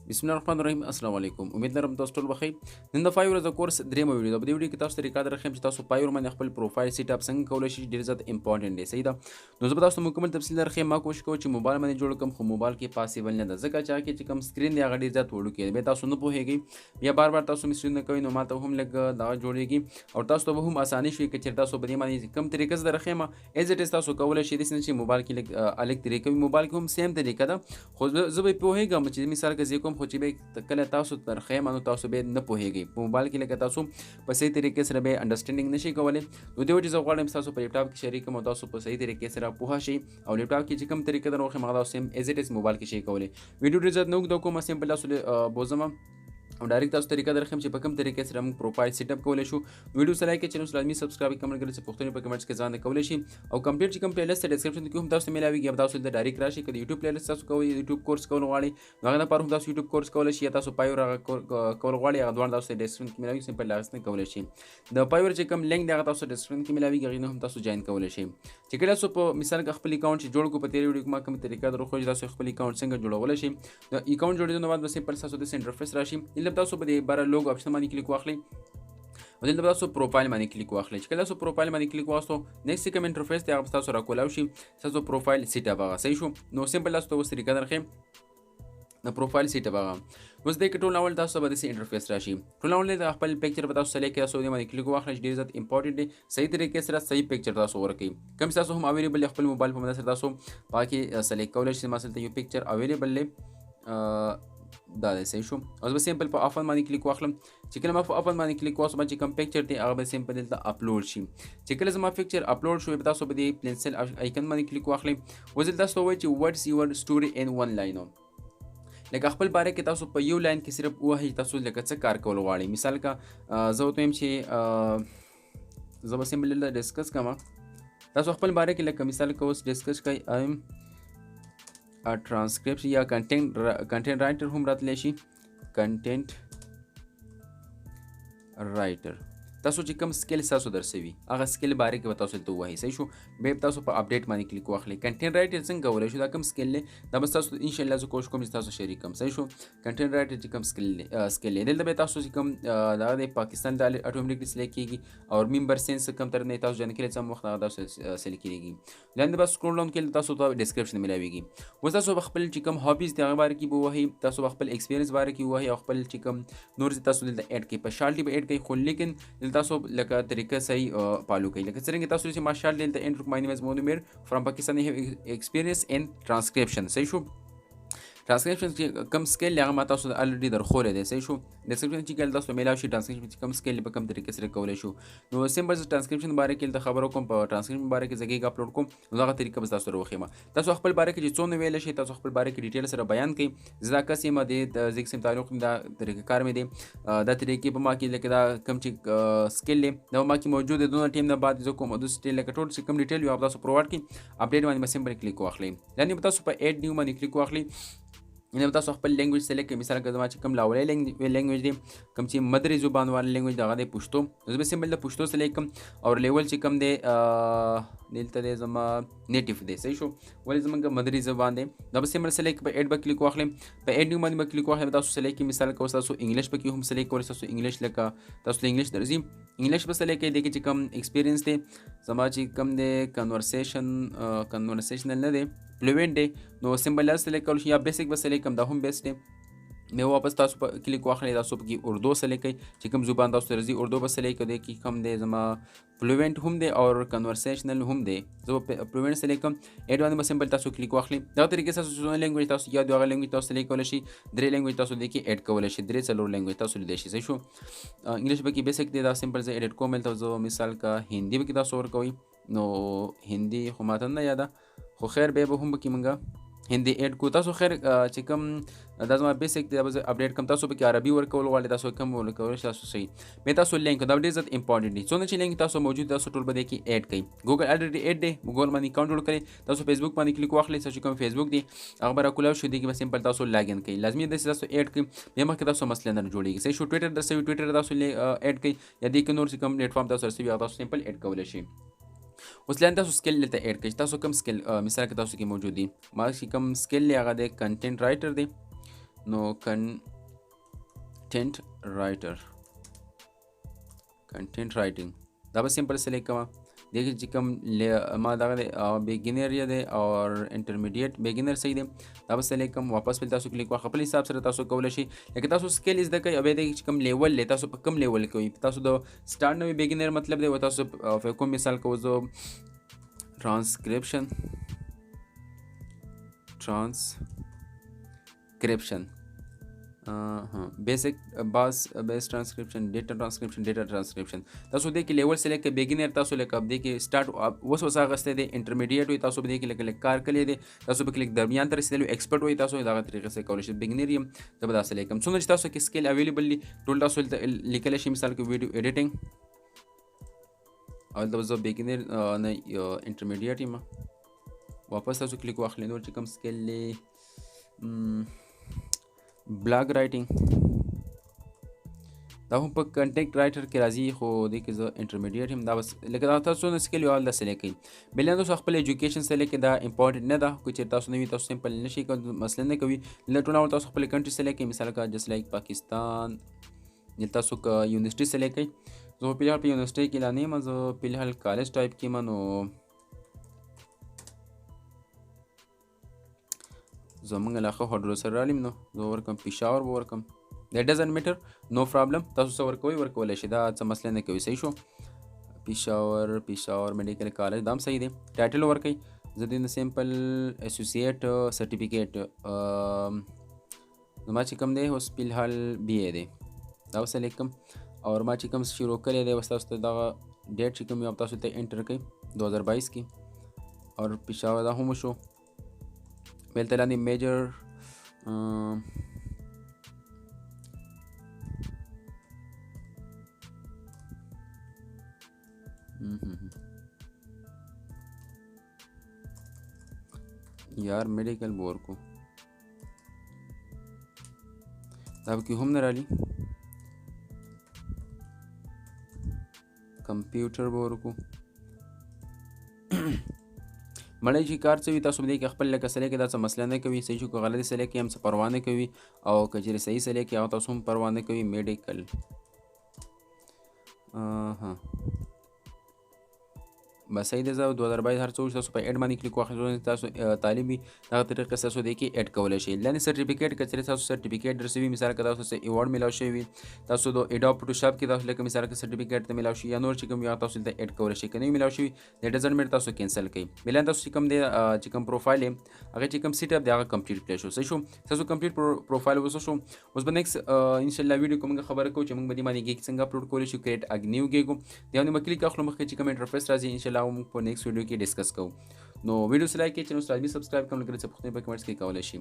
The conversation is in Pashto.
بسم الله الرحمن الرحیم. السلام علیکم. امید لرم تاسو ټول بخیر. نن د فایور د کورس درېمه ویډیو ده. په دې ویډیو کې تاسو ته طریقه درښیم چې تاسو فایور باندې خپل پروفایل سیټ اپ څنګه کولی شئ. ډېر زیات امپورټنټ دی. صحیح ده. نو زه به تاسو ته مکمل تفصیل درښیم. ما کوشش کوم چې موبایل باندې جوړ کړم، خو موبایل کې پاسیبل نه ده ځکه چې هغه کې چې کوم سکرین دی هغه ډېر زیات وړوکی دی. بیا تاسو نه پوهیږئ، بیا بار بار تاسو مسیجونه کوئ، نو ماته هم لږ دغه جوړیږي او تاسو ته به هم اساني شي که چېرې تاسو په دې باندې کوم طریقه زه درښیم ایز اټ از تاسو کولی شئ. داسې نه چې موبایل کې لږ الګ طریقه وي، موبایل کې هم سیم طریقه ده، خو زه به پوهیږم چې مثال که زه کوم، خو چې به کله تاسو درښیم نو تاسو به نه پوهیږئ. په موبایل کې لکه تاسو په صحیح طریقې سره به انډرسټینډینګ نشئ کولی. نو دې وجې زه غواړم تاسو په لیپټاپ کې شریک کړم او تاسو په صحیح طریقې سره پوه شئ او لیپټاپ کې چې کوم طریقه در وښیم هغه سیم ایز اټ از موبایل کې شئ کولی. ویډیو ډېر زیات نه اوږده کوم، سیمپل تاسو بوزم او ډایرکټ تاسو طریقه درښیم چې په کوم طریقې سره موږ پروفایل سیټ اپ کولی شو. ویډیو سره لایک کړئ، چینل لازمي سبسکرایب کړئ، کمنټ کړئ، چې پوښتنې په کمنټس کې ځان کولی شي او کمپلیټ چې کوم پلی لیست ډسکرپشن کې هم تاسو ملاویږي. یا تاسو د ډایرکټ راشي که د یوټیوب پلی لیست تاسو کوئ، یوټیوب کورس کول غواړئ نو هغه لپاره هم تاسو یوټیوب کورس کولی شئ، یا تاسو پایور هغه کول غواړئ هغه دواړه تاسو ډسکرپشن کې ملاویږي. سمپل اخیستنه کولی شئ. د پایور چې کوم لینک دی هغه تاسو ډسکرپشن کې ملاویږي، هغې نه هم تاسو جوین کولی شئ. چې کله تاسو په مثال کې خپل اکاونټ چې جوړ کړو، په تېرې ویډیو کې ما کومه طریقه در وښوده چې تاسو خپل اکاونټ څنګه جوړولی شئ. د اکاونټ جوړېدو نه بعد به سمپل تاسو داسې انټرفیس راشي. دلته تاسو په دې باره لوګو اپشن باندې کلیک واخلئ او دلته تاسو پروفایل باندې کلیک واخلئ. چې کله تاسو پروفایل باندې کلیک واخلو، نیکسټ کوم انټرفیس دی هغه به تاسو راکولاو شي. تاسو پروفایل سیټ اپ هغه صحیح شو. نو سمپل تاسو ته اوس طریقه درښیم د پروفایل سیټ اپ هغه. اوس دې کې ټول اول تاسو به داسې انټرفیس راشي. ټول اول د خپل پکچر به تاسو سلیکټ کړئ، تاسو دې باندې کلیک واخلئ چې ډېر زیات امپورټنټ دی. صحیح طریقې سره صحیح پکچر تاسو ورکړئ. کوم چې تاسو هم اویلیبل خپل موبایل په مدد سره تاسو په کې سلیکټ کولی شئ. مثلا یو پکچر اویلیبل دی دا دی صحیح شو. اوس به سمپل په افن باندې کلیک واخلم. چې کله ما په افن باندې کلیک واخلم چې کوم پکچر دی هغه به سمپل دلته اپلوډ شي. چې کله زما پکچر اپلوډ شو، تاسو به دې پنسل آیکن باندې کلیک واخلئ. اوس دلته تاسو وایي چې واټس یور سټوري ان ون لاین. لکه خپل باره کې تاسو په یو لاین کې صرف ووایئ تاسو لکه څه کار کول غواړئ. مثال که زه ورته وایم چې زه به سمپل دلته ډسکس کړم. تاسو خپل باره کې لکه مثال که اوس ډسکس کوئ ایم ټرانسکریپشن یا کنټینټ رایټر هم راتلی شي. کنټینټ رایټر تاسو چې کوم سکل تاسو درسوي هغه سکل باره کې به تاسو دلته ووایئ. صحیح شو. بیا تاسو په اپډیټ باندې کلیک واخلئ. کنټینټ رایټر څنګه کولی شو، دا کوم سکل دی دا به تاسو انشاءالله زه کوشش کوم چې تاسو شریک کړم. صحیح شو. کنټینټ رایټر چې کوم سکل دی دلته به تاسو چې کوم دغه دی پاکستان د اټومیټیکلی سلیکټ کېږي او ممبر سینس کوم طرف نه تاسو جوین کړئ څه وخت هغه تاسو سلیکټ کېږي. لاندې به سکرول ډاون کړئ تاسو ته ډسکرپشن ملاویږي. اوس تاسو به خپل چې کوم هابیز دی هغه باره کې به ووایئ، تاسو به خپل ایکسپیرینس باره کې ووایئ او خپل چې کوم نور تاسو دلته اډ کړئ. پارشالټي به اډ کړئ، خو لیکن دلته تاسو لکه طریقه صحیح فالو کړئ. لکه څرنګه تاسو چې ماشاءالله دلته انټر ماي نیم از مونومیر فرام پاکستان ایکسپیرینس ان ټرانسکرپشن. صحیح شو. ټرانسکرپشن چې کوم سکیل هغه ما تاسو ته الریډي درښولی دی. صحیح شو. ډسکرپشن چې کله تاسو میلاو شي ټرانسکرپشن چې کوم سکیل په کوم طریقې سره کولی شو. نو سمپل زه ټرانسکرپشن باره کې دلته خبرو کوم. په ټرانسکرپشن باره کې زه ګیګ اپلوډ کوم نو دغه طریقه به تاسو سره وښیم. تاسو خپل باره کې چې څونه ویلی شئ تاسو خپل باره کې ډیټیل سره بیان کړئ. زه دا کس یم د زه قسم تعلق دا طریقه کار مې دی. دا طریقې په ما کې لکه دا کوم چې سکیل دی دا په ما کې موجود دی. دونه ټیم نه بعد زه کوم داسې ډیټیل لکه ټول چې کوم ډیټیل وي هغه تاسو پرووایډ کړئ. اپډیټ باندې به سمپل کلیک واخلئ. لاندې به تاسو په ایډ نیو باندې کلیک واخلئ. یعنې تاسو خپل لینګویج سلیکټ کړئ. مثال که زما چې کوم لاولی لینګویج دی کوم چې مدري زبان والا لینګویج دی هغه دی پښتو. زه به سمپل د پښتو سلیکټ کړم او لیول چې کوم دی دلته دی زما نیټیو دی. صحیح شو. ولې زموږ مدري زبان دی دا به سمپل سلیکټ په ایډ به کلیک واخلئ. په ایډ نیو باندې به کلیک واخلئ. تاسو سلیکټ کړئ. مثال که اوس تاسو انګلیش پکې هم سلیکټ کولی. تاسو انګلیش لکه تاسو ته انګلیش درځي انګلیش به سلیکټ کړئ. دې کې چې کوم ایکسپیرینس دی زما چې کوم دی کنورسیشنل نه دی فلوینټ دی نو سمپل سلیکټ کولی شي یا بیسک به سلیکټ کړم دا هم بیسټ دی. بیا واپس تاسو په کلیک واخلئ. تاسو پکې اردو سلیکټ کړئ چې کوم زبان تاسو ته راځي اردو به سلیکټ کړئ. کې کوم دی زما فلوینټ هم دی او کنورسیشنل هم دی. زه به فلوینټ سلیکټ کړم. ایډ باندې به سمپل تاسو کلیک واخلئ. دغه طریقې سره څونه لینګویج تاسو یاد وي هغه لینګویج تاسو سلیکټ کولی شئ. 3 لینګویج تاسو دې کې اډ کولی شئ. 3-4 لینګویج تاسو لیدلی شئ. صحیح شو. انګلیش پکې بیسک دی دا سمپل زه ایډیټ کوم. دلته زه مثال که هندي پکې تاسو ورکوئ نو هندي خو ماته نه یاده خو خیر بیا به هم پکې مونږه هندي اډ کو. تاسو خیر چې کوم دا زما بیسک دی دا به زه اپډیټ کړم. تاسو پکې عربي ورکول غواړئ تاسو کوم ورکولی شئ تاسو صحیح. بیا تاسو لینک دا ډېر زیات امپورټنټ دی. څونه چې لینک تاسو موجود تاسو ټول به دې کې اډ کړئ. ګوګل الریډي اډ دی. ګوګل باندې اکاونټ جوړ کړئ. تاسو فیسبوک باندې کلیک واخلئ. تاسو کوم فیسبوک دی هغه به راکولاو شي. دې کې به سمپل تاسو لاګ ان کړئ. لازمي ده چې تاسو اډ کړئ. بیا مخکې تاسو مثلا نه جوړېږي. صحیح شو. ټویټر درسوي ټویټر تاسو اډ کړئ یا دې کې نور چې کوم پلیټفارم تاسو رسوي هغه تاسو سمپل اډ کولی شئ. اوس لاندې تاسو سکل دلته اډ کړئ. تاسو کوم سکل مثال که تاسو کې موجود دي ما چې کوم سکل دی هغه دی کنټینټ رایټر دی. نو کنټینټ رائټر کنټینټ رائټینګ دا به سمپل سلیکټ کوم دیکھئے چې کوم ما دغه بیګینر یا دی او انټرمیډیټ بیګینر صحیح دی دا به سلیکټ کوم واپس بل تاسو کلیک واخ خپل حساب سره تاسو کولی شئ لکه تاسو سکیل زده کوئ او بیا د کوم لیول دی تاسو په کوم لیول کوئ تاسو د سټارټ نوی بیګینر مطلب دی و تاسو کوم مثال کوو زه ټرانسکرپشن بیسک بیس ټرانسکرپشن ډیټا ټرانسکرپشن تاسو دې کې لیول سلیکټ کړئ بیګینر تاسو لکه دې کې سټارټ اوس اغستی دی انټرمیډیټ وي تاسو به دې کې لکه کار کړی دی تاسو به کلیک درمیان ته رسېدلی ایکسپرټ وي تاسو دغه طریقې سره کولی شئ بیګینر یم زه به دا سلیکټ کوم څومره چې تاسو کې سکیل اویلیبل دي ټول تاسو هلته لیکلی شئ مثال کې ویډیو ایډیټینګ او دلته به زه بیګینر نه انټرمیډیټ یم واپس تاسو کلیک واخلئ نور چې کوم سکیل دی بلاګ رائټینګ دا هم په کنټینټ رائټر کې راځي خو دې کې زه انټرمیډیټ یم دا بس لکه دا تاسو نه سکیل یو حال دا سلیکټ کړئ بل تاسو خپل ایجوکیشن سلیکټ کړئ دا امپورټنټ نه ده که چېرې تاسو نه وي تاسو سمپل نه شئ مسله نه کوي دلته ټول اول تاسو خپل کنټري سلیکټ کړئ مثال کا جست لایک پاکستان دلته تاسو یونیورسټي سلیکټ کړئ زه په فلحال په یونیورسټي کې لا نه یم زه فلحال کالج ټایپ کې یم نو زمونږ علاقه هډرو سره رالیم نو زه ورکم پېښور به ورکم دیټ ډزنټ میټر نو پرابلم تاسو څه ورکوئ ورکولی شئ دا څه مسله نه کوي صحیح شو پېښور میډیکل کالج دا هم صحیح دی ټایټل ورکوئ زه دې نه سمپل اسوسییټ سرټیفیکیټ زما چې کوم دی اوس فلحال بی اے دی دا به سلیکټ کړم اور ما چې کوم شروع کړی دی اوس تاسو ته دغه ډیټ چې کوم یو تاسو ته انټر کړئ 2022 کې اور پېښور دا هم وشو بل ته لاندې میجر یار میډیکل به ورکو دا به کې هم نه رالي کمپیوټر به ورکو مړی چې کار څه وي تاسو به دې کې خپل لکه سلیکټ دا څه مسله نه کوي صحیح شو که غلطي سلیکټ کړئ هم څه پروا نه کوي او که چېرې صحیح سلیکټ کړئ هغه تاسو هم پروا نه کوي میډیکل بس صحیح دی زه 2022 هر څه وشو تاسو په ایډ باندې کلیک واخلئ تاسو طالب وي دغه طریقې تاسو دې کې ایډ کولی شئ لاندې سرټیفیکیټ که چېرې تاسو سرټیفیکیټ درسوي مثال که تاسو څه ایوارډ میلاو شوی وي تاسو د ایډاپ فوټوشاپ کې تاسو لکه مثال که سرټیفیکیټ ته میلاو شي یا نور چې کوم یا تاسو دلته ایډ کولی شئ که نه وي میلاو شوي د ډزنټ میټر تاسو کینسل کړئ بل تاسو چې کوم دی چې کوم پروفایل یې هغه چې کوم سیټ اپ دی هغه کمپلیټ کړی شو صحیح شو تاسو کمپلیټ پروفایل وسو شو اوس به نیکسټ انشاءالله ویډیو کې موږ خبره کوو چې موږ به دې باندې ګیګ څنګه اپلوډ کولی شو کریټ اګ نیو ګیګ دی باندې مکلیک اخلو مخکې چې کوم انټرفیس راځي انشاءالله موږ په نیکسټ ویډیو کې ډسکس کوو نو ویډیو سره لایک کړئ چینل سره سبسکرایب کوم لکه څه پوښتنې په کمنټس کې کولای شئ